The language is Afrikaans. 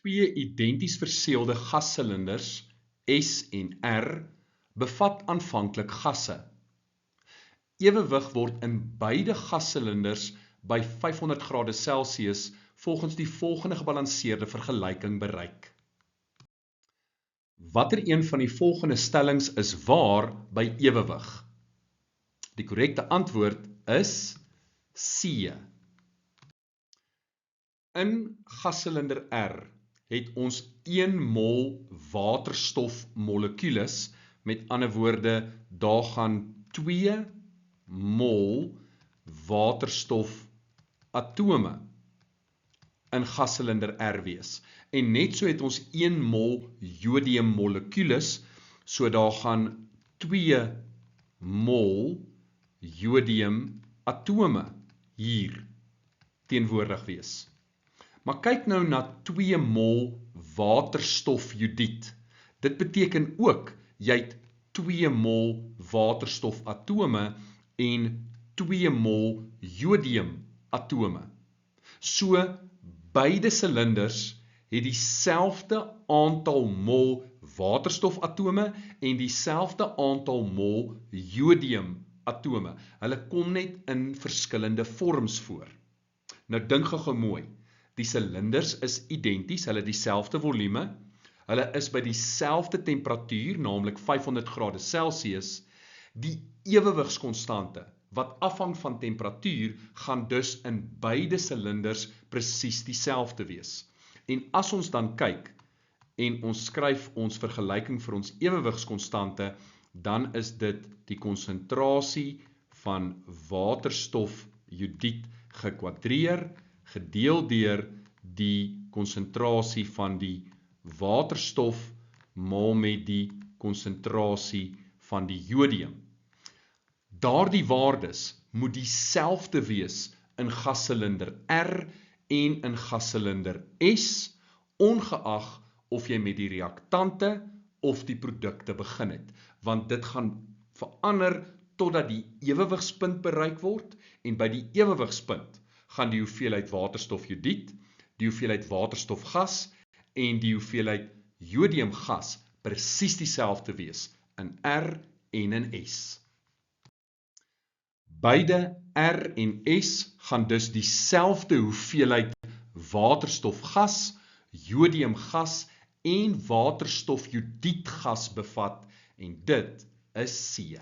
Twee identies verseelde gassilinders, S en R, bevat aanvanklik gasse. Ewewig word in beide gassilinders by 500°C volgens die volgende gebalanseerde vergelyking bereik. Watter een van die volgende stellings is waar by ewewig? Die korrekte antwoord is C. In gassilinder R het ons 1 mol waterstofmolekules, met ander woorde, daar gaan 2 mol waterstofatome in gassilinder R wees. En net so het ons 1 mol jodiummolekules, so daar gaan 2 mol jodiumatome hier teenwoordig wees. Maar kyk nou na 2 mol waterstofjodied. Dit beteken ook, jy het 2 mol waterstofatome en 2 mol jodiumatome. So, beide silinders het dieselfde aantal mol waterstofatome en dieselfde aantal mol jodiumatome. Hulle kom net in verskillende vorms voor. Nou dink gou mooi. Die silinders is identies, hulle het dieselfde volume, hulle is by dieselfde temperatuur, naamlik 500°C. Die ewewigskonstante, wat afhang van temperatuur, gaan dus in beide silinders presies dieselfde wees. En as ons dan kyk, en ons skryf ons vergelyking vir ons ewewigskonstante, dan is dit die konsentrasie van waterstofjodied gekwadreer, gedeel deur die konsentrasie van die waterstof maal met die konsentrasie van die jodium. Daardie waardes moet dieselfde wees in gassilinder R en in gassilinder S, ongeag of jy met die reaktante of die produkte begin het, want dit gaan verander totdat die ewewigspunt bereik word, en by die ewewigspunt gaan die hoeveelheid waterstofjodied, die hoeveelheid waterstofgas en die hoeveelheid jodiumgas presies dieselfde wees in R en in S. Beide R en S gaan dus dieselfde hoeveelheid waterstofgas, jodiumgas en waterstofjodiedgas bevat, en dit is C.